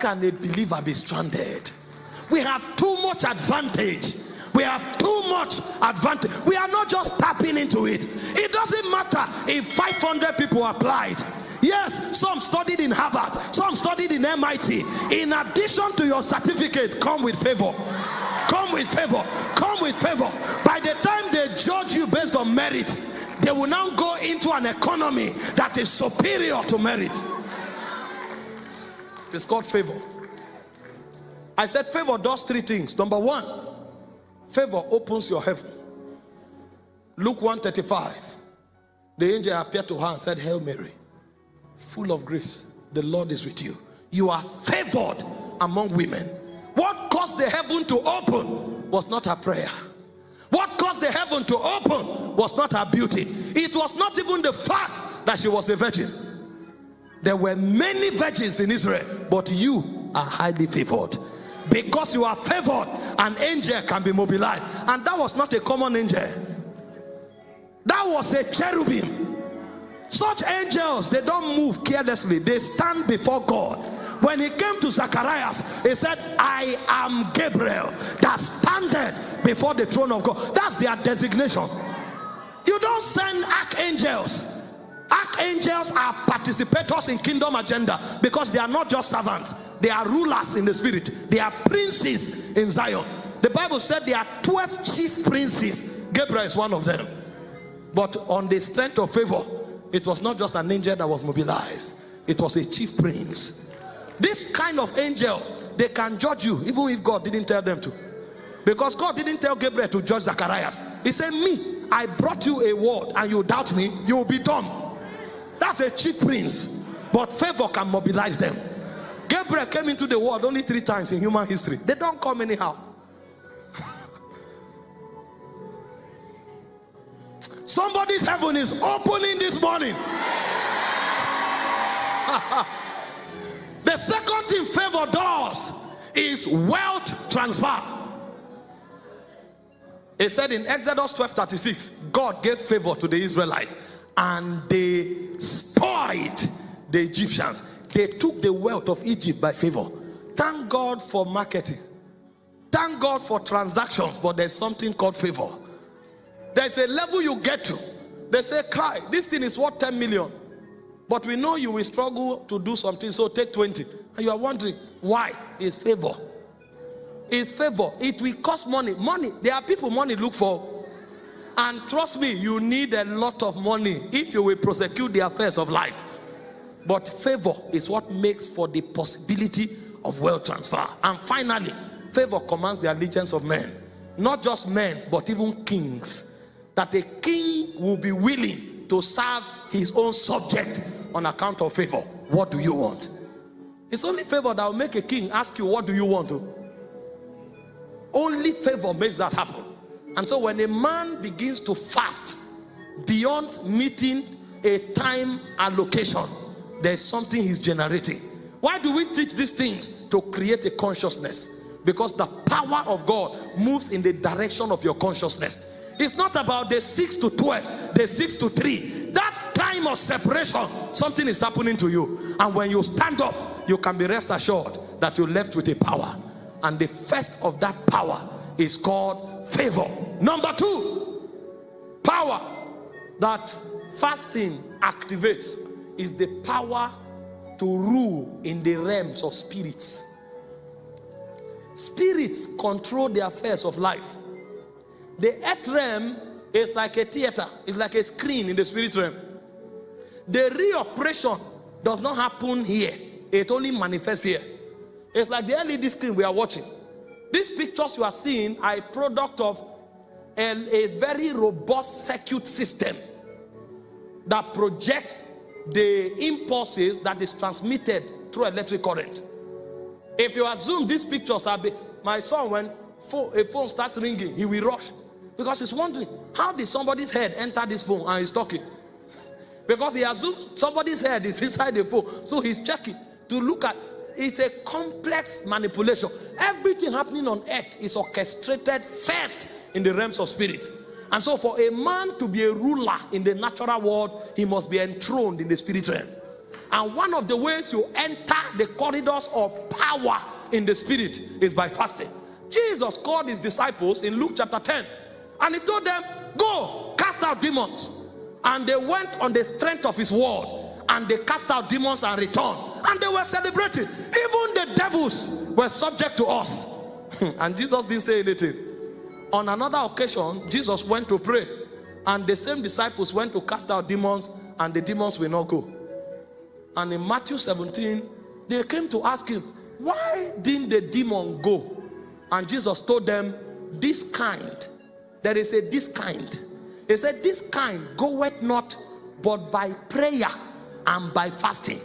can a believer be stranded? We have too much advantage. We have too much advantage. We are not just tapping into it. It doesn't matter if 500 people applied. Yes, some studied in Harvard, some studied in MIT. In addition to your certificate, come with favor. Come with favor. Come with favor. By the time they judge you based on merit, they will now go into an economy that is superior to merit. It's called favor. I said favor does three things. Number one, favor opens your heaven. Luke 1:35. The angel appeared to her and said, Hail Mary, full of grace, the Lord is with you. You are favored among women. What caused the heaven to open was not her prayer. What caused the heaven to open was not her beauty. It was not even the fact that she was a virgin. There were many virgins in Israel, but you are highly favored. Because you are favored, an angel can be mobilized. And that was not a common angel. That was a cherubim. Such angels, they don't move carelessly. They stand before God. When he came to Zacharias, he said, I am Gabriel that standeth before the throne of God. That's their designation. You don't send archangels. Archangels are participators in kingdom agenda because they are not just servants. They are rulers in the spirit. They are princes in Zion. The Bible said there are 12 chief princes. Gabriel is one of them. But on the strength of favor, it was not just an angel that was mobilized. It was a chief prince. This kind of angel, they can judge you even if God didn't tell them to. Because God didn't tell Gabriel to judge Zacharias. He said, me, I brought you a word and you doubt me, you will be dumb. That's a chief prince. But favor can mobilize them. Gabriel came into the world only 3 times in human history. They don't come anyhow. Somebody's heaven is opening this morning. The second thing favor does is wealth transfer. It said in Exodus 12:36, God gave favor to the Israelites and they spoiled the Egyptians. They took the wealth of Egypt by favor. Thank God for marketing. Thank God for transactions, but there's something called favor. There's a level you get to. They say, Kai, this thing is worth 10 million. But we know you will struggle to do something, so take 20. And you are wondering, why? It's favor. It's favor. It will cost money. Money. There are people money look for. And trust me, you need a lot of money if you will prosecute the affairs of life. But favor is what makes for the possibility of wealth transfer. And finally, favor commands the allegiance of men. Not just men, but even kings. That a king will be willing to serve his own subject on account of favor. What do you want? It's only favor that will make a king ask you, what do you want to? Only favor makes that happen. And so when a man begins to fast beyond meeting a time allocation, there's something he's generating. Why do we teach these things? To create a consciousness. Because the power of God moves in the direction of your consciousness. It's not about the 6 to 12, the 6 to 3. That time of separation, something is happening to you. And when you stand up, you can be rest assured that you're left with a power. And the first of that power is called favor. Number 2, power that fasting activates is the power to rule in the realms of spirits. Spirits control the affairs of life. The earth realm is like a theater. It's like a screen in the spirit realm. The reoperation does not happen here. It only manifests here. It's like the LED screen we are watching. These pictures you are seeing are a product of a very robust circuit system that projects the impulses that is transmitted through electric current. If you assume these pictures are my son, when a phone starts ringing, he will rush because he's wondering, how did somebody's head enter this phone and he's talking? Because he assumes somebody's head is inside the phone, so he's checking to look at. It's a complex manipulation. Everything happening on earth is orchestrated first in the realms of spirit. And so for a man to be a ruler in the natural world, he must be enthroned in the spirit realm. And one of the ways you enter the corridors of power in the spirit is by fasting. Jesus called his disciples in Luke chapter 10, and he told them, go cast out demons. And they went on the strength of his word, and they cast out demons and returned, and they were celebrating. Even the devils were subject to us. And Jesus didn't say anything. On another occasion, Jesus went to pray, and the same disciples went to cast out demons, and the demons will not go. And in Matthew 17, they came to ask him, why didn't the demon go? And Jesus told them, this kind, there is a this kind. He said, this kind goeth not but by prayer and by fasting.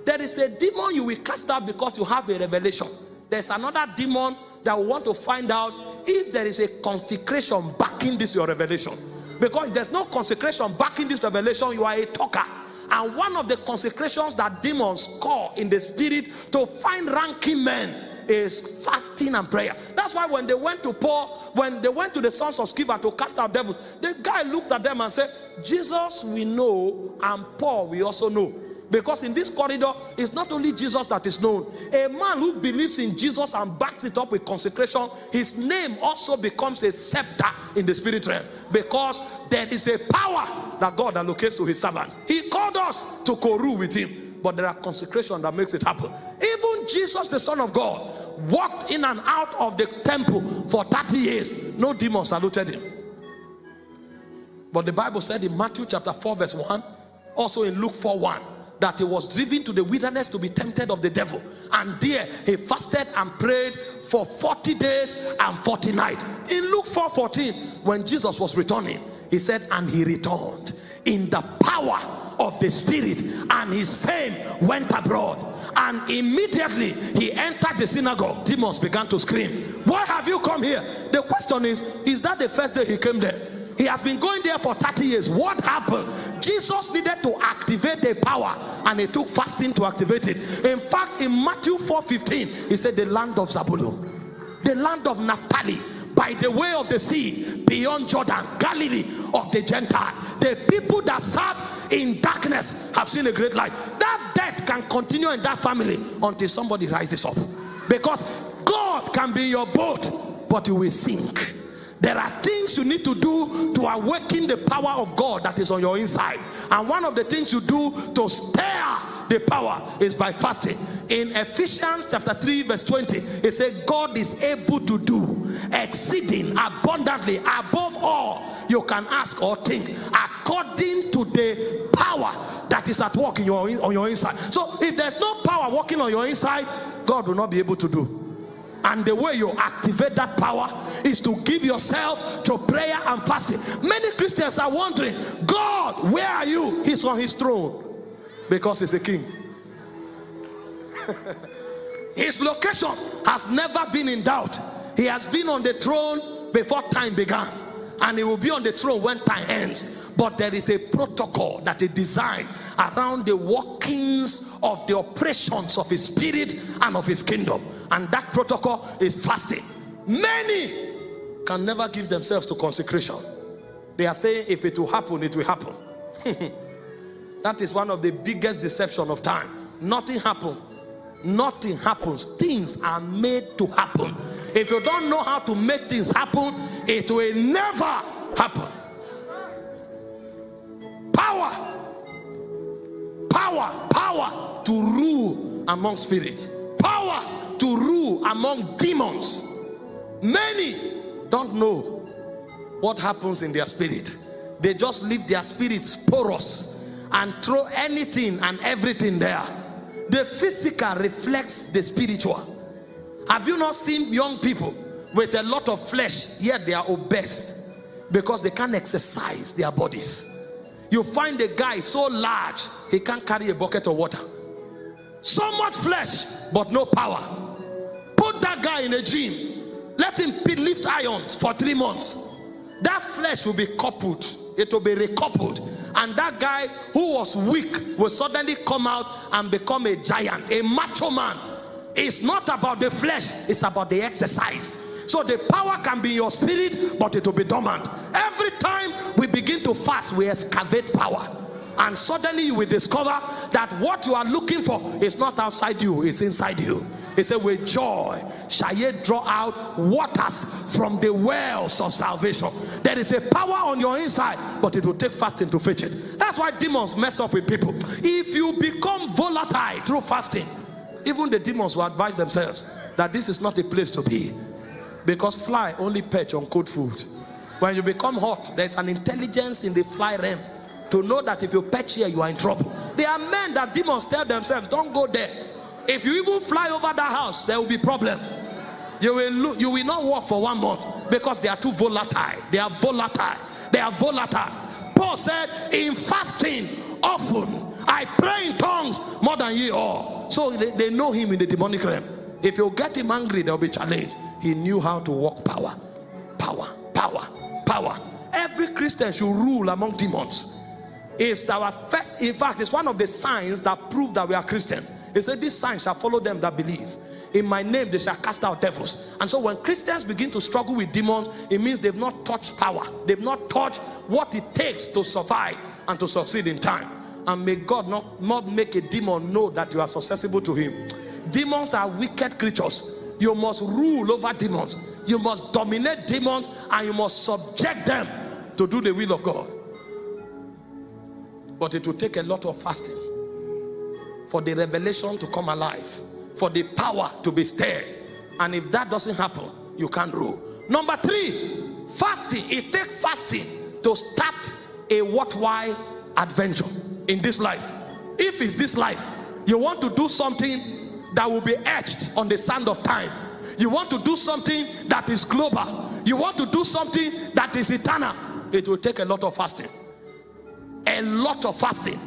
There is a demon you will cast out because you have a revelation. There's another demon that will want to find out if there is a consecration backing this your revelation. Because if there's no consecration backing this revelation, you are a talker. And one of the consecrations that demons call in the spirit to find ranking men is fasting and prayer. That's why when they went to Paul, when they went to the sons of Sceva to cast out devils, the guy looked at them and said, Jesus we know, and Paul we also know. Because in this corridor, it's not only Jesus that is known. A man who believes in Jesus and backs it up with consecration, his name also becomes a scepter in the spirit realm. Because there is a power that God allocates to his servants. He called us to co-rule with him. But there are consecration that makes it happen. Even Jesus, the Son of God, walked in and out of the temple for 30 years. No demon saluted him. But the Bible said in Matthew chapter 4 verse 1, also in Luke 4:1, that he was driven to the wilderness to be tempted of the devil, and there he fasted and prayed for 40 days and 40 nights. In Luke 4:14, when Jesus was returning, he said, and he returned in the power of the Spirit, and his fame went abroad. And immediately he entered the synagogue. Demons began to scream, why have you come here? The question is that the first day he came there? He has been going there for 30 years. What happened? Jesus needed to activate a power, and it took fasting to activate it. In fact, in Matthew 4:15, he said, the land of Zabulon, the land of Naphtali, by the way of the sea, beyond Jordan, Galilee of the Gentile. The people that sat in darkness have seen a great light. That death can continue in that family until somebody rises up. Because God can be in your boat, but you will sink. There are things you need to do to awaken the power of God that is on your inside. And one of the things you do to stir the power is by fasting. In Ephesians chapter 3 verse 20, it says, God is able to do exceeding abundantly above all you can ask or think, according to the power that is at work in on your inside. So if there's no power working on your inside, God will not be able to do. And the way you activate that power is to give yourself to prayer and fasting. Many Christians are wondering, God, where are you? He's on his throne because he's a king. His location has never been in doubt. He has been on the throne before time began, and he will be on the throne when time ends. But there is a protocol that is designed around the workings of the operations of his spirit and of his kingdom. And that protocol is fasting. Many can never give themselves to consecration. They are saying, if it will happen, it will happen. That is one of the biggest deception of time. Nothing happens. Nothing happens. Things are made to happen. If you don't know how to make things happen, it will never happen. Power to rule among spirits, power to rule among demons. Many don't know what happens in their spirit. They just leave their spirits porous and throw anything and everything there. The physical reflects the spiritual. Have you not seen young people with a lot of flesh, yet they are obese because they can't exercise their bodies? You find a guy so large, he can't carry a bucket of water. So much flesh, but no power. Put that guy in a gym, let him lift irons for 3 months. That flesh will be coupled, it will be recoupled, and that guy who was weak will suddenly come out and become a giant, a macho man. It's not about the flesh, it's about the exercise. So the power can be in your spirit, but it will be dormant. Every time we begin to fast, we excavate power. And suddenly you will discover that what you are looking for is not outside you, it's inside you. He said, with joy shall ye draw out waters from the wells of salvation. There is a power on your inside, but it will take fasting to fetch it. That's why demons mess up with people. If you become volatile through fasting, even the demons will advise themselves that this is not a place to be, because fly only perch on cold food. When you become hot, there's an intelligence in the fly realm to know that if you perch here, you are in trouble. There are men that demons tell themselves, don't go there. If you even fly over that house, there will be problem. You will not walk for 1 month, because they are too volatile. They are volatile. They are volatile. Paul said, in fasting often I pray in tongues more than ye all. So they know him in the demonic realm. If you get him angry, there will be challenge. He knew how to walk power. Power, power, power. Every Christian should rule among demons. Is our first, in fact, it's one of the signs that prove that we are Christians. He said, these signs shall follow them that believe. In my name they shall cast out devils. And so when Christians begin to struggle with demons, it means they've not touched power. They've not touched what it takes to survive and to succeed in time. And may God not make a demon know that you are susceptible to him. Demons are wicked creatures. You must rule over demons. You must dominate demons, and you must subject them to do the will of God. But it will take a lot of fasting for the revelation to come alive, for the power to be stirred. And if that doesn't happen, you can't rule. Number 3, fasting. It takes fasting to start a worthwhile adventure in this life. If it's this life, you want to do something that will be etched on the sand of time. You want to do something that is global. You want to do something that is eternal. It will take a lot of fasting. A lot of fasting.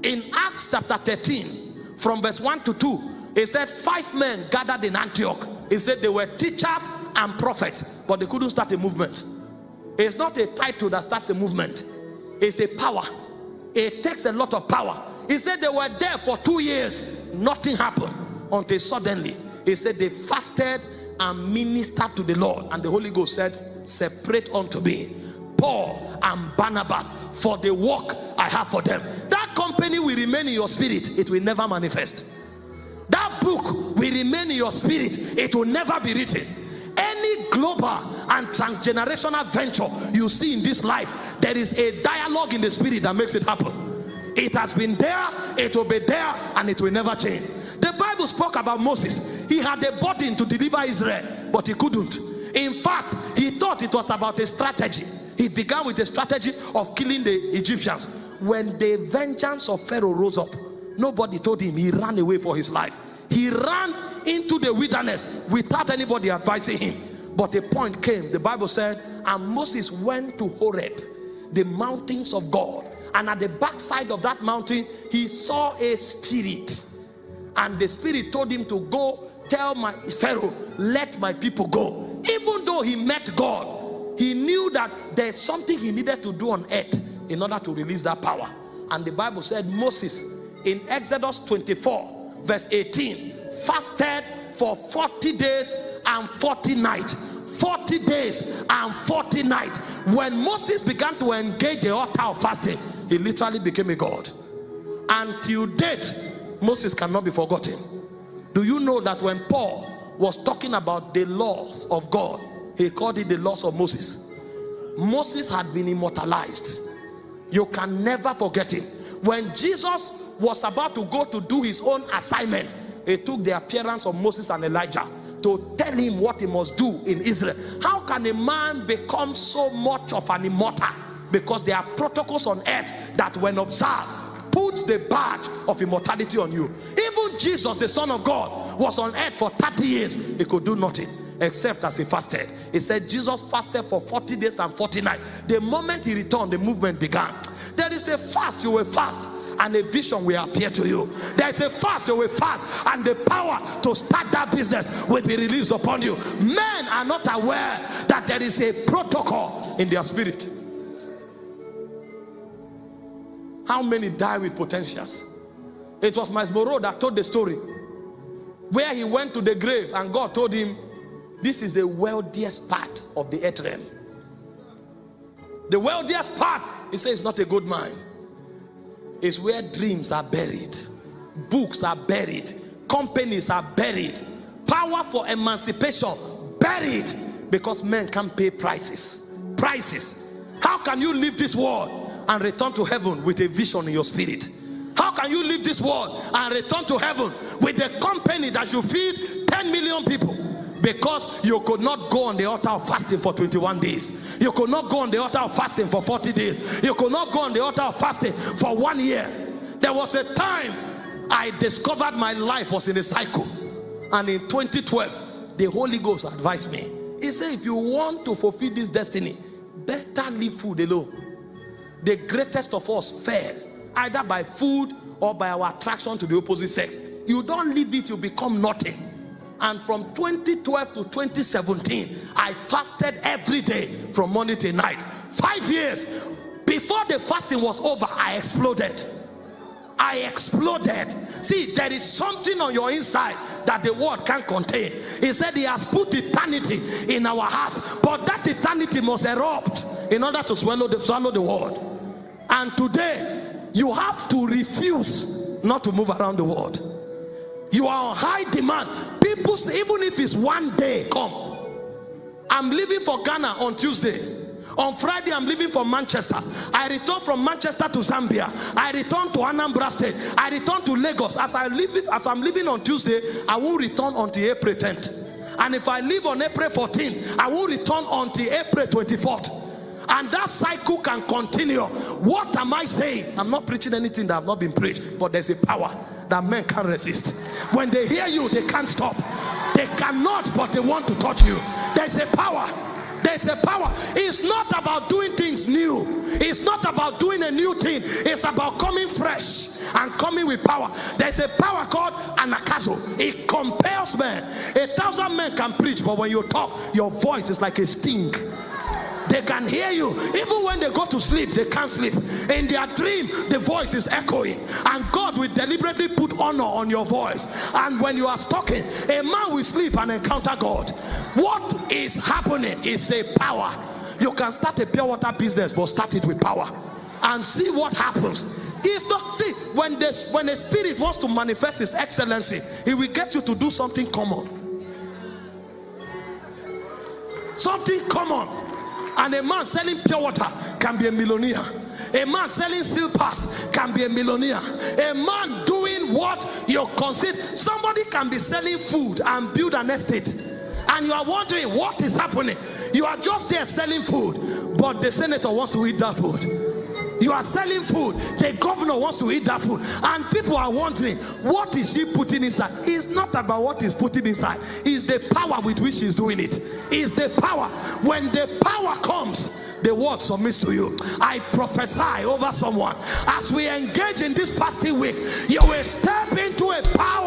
In Acts chapter 13, from verse 1 to 2, it said 5 men gathered in Antioch. It said they were teachers and prophets, but they couldn't start a movement. It's not a title that starts a movement. It's a power. It takes a lot of power. He said they were there for 2 years. Nothing happened until suddenly, he said they fasted and ministered to the Lord. And the Holy Ghost said, separate unto me Paul and Barnabas for the work I have for them. That company will remain in your spirit. It will never manifest. That book will remain in your spirit. It will never be written. Any global and transgenerational venture you see in this life, there is a dialogue in the spirit that makes it happen. It has been there, it will be there, and it will never change. The Bible spoke about Moses. He had a burden to deliver Israel, but he couldn't. In fact, he thought it was about a strategy. He began with a strategy of killing the Egyptians. When the vengeance of Pharaoh rose up, nobody told him. He ran away for his life. He ran into the wilderness without anybody advising him. But a point came. The Bible said, and Moses went to Horeb, the mountains of God. And at the backside of that mountain, he saw a spirit. And the spirit told him to go tell my Pharaoh, let my people go. Even though he met God, he knew that there's something he needed to do on earth in order to release that power. And the Bible said Moses, in Exodus 24 verse 18, fasted for 40 days and 40 nights. 40 days and 40 nights. When Moses began to engage the altar of fasting, he literally became a god. Until date, Moses cannot be forgotten. Do you know that when Paul was talking about the laws of God, he called it the laws of Moses? Moses had been immortalized. You can never forget him. When Jesus was about to go to do his own assignment, he took the appearance of Moses and Elijah to tell him what he must do in Israel. How can a man become so much of an immortal? Because there are protocols on earth that, when observed, puts the badge of immortality on you. Even Jesus, the Son of God, was on earth for 30 years. He could do nothing except as he fasted. He said Jesus fasted for 40 days and 40 nights. The moment he returned, the movement began. There is a fast you will fast, and a vision will appear to you. There is a fast you will fast, and the power to start that business will be released upon you. Men are not aware that there is a protocol in their spirit. How many die with potentials? It was Miles Moreau that told the story where he went to the grave and God told him, this is the wealthiest part of the earth realm. The wealthiest part, he says, is not a good mine. is where dreams are buried, books are buried, companies are buried, power for emancipation buried, because men can't pay prices. How can you leave this world and return to heaven with a vision in your spirit? How can you leave this world and return to heaven with a company that should feed 10 million people? Because you could not go on the altar of fasting for 21 days. You could not go on the altar of fasting for 40 days. You could not go on the altar of fasting for 1 year. There was a time I discovered my life was in a cycle. And in 2012, the Holy Ghost advised me. He said, if you want to fulfill this destiny, better leave food alone. The greatest of us fell, either by food or by our attraction to the opposite sex. You don't leave it, you become nothing. And from 2012 to 2017, I fasted every day from morning till night. 5 years. Before the fasting was over, I exploded. See, there is something on your inside that the world can't contain. He said he has put eternity in our hearts, but that eternity must erupt in order to swallow the world. And today, you have to refuse not to move around the world. You are on high demand. People say, even if it's 1 day, come. I'm leaving for Ghana on Tuesday. On Friday, I'm leaving for Manchester. I return from Manchester to Zambia. I return to Anambra State. I return to Lagos. As I'm leaving on Tuesday, I won't return until April 10th. And if I leave on April 14th, I won't return until April 24th. And that cycle can continue. What am I saying? I'm not preaching anything that have not been preached, but there's a power that men can't resist. When they hear you, they can't stop. They cannot, but they want to touch you. There's a power. There's a power. It's not about doing things new. It's not about doing a new thing. It's about coming fresh and coming with power. There's a power called anakazo. It compels men. 1,000 men can preach, but when you talk, your voice is like a sting. They can hear you. Even when they go to sleep, they can't sleep. In their dream, the voice is echoing. And God will deliberately put honor on your voice. And when you are talking, a man will sleep and encounter God. What is happening is a power. You can start a pure water business, but start it with power. And see what happens. It's not, see, when a spirit wants to manifest his excellency, he will get you to do something common. Something common. And a man selling pure water can be a millionaire. A man selling silpers can be a millionaire. A man doing what you consider. Somebody can be selling food and build an estate. And you are wondering what is happening. You are just there selling food, but the senator wants to eat that food. You are selling food, the governor wants to eat that food, and people are wondering, what is she putting inside? It's not about what he's putting inside. It's the power with which she's doing it. It's the power. When the power comes, the word submits to you. I prophesy over someone, as we engage in this fasting week, you will step into a power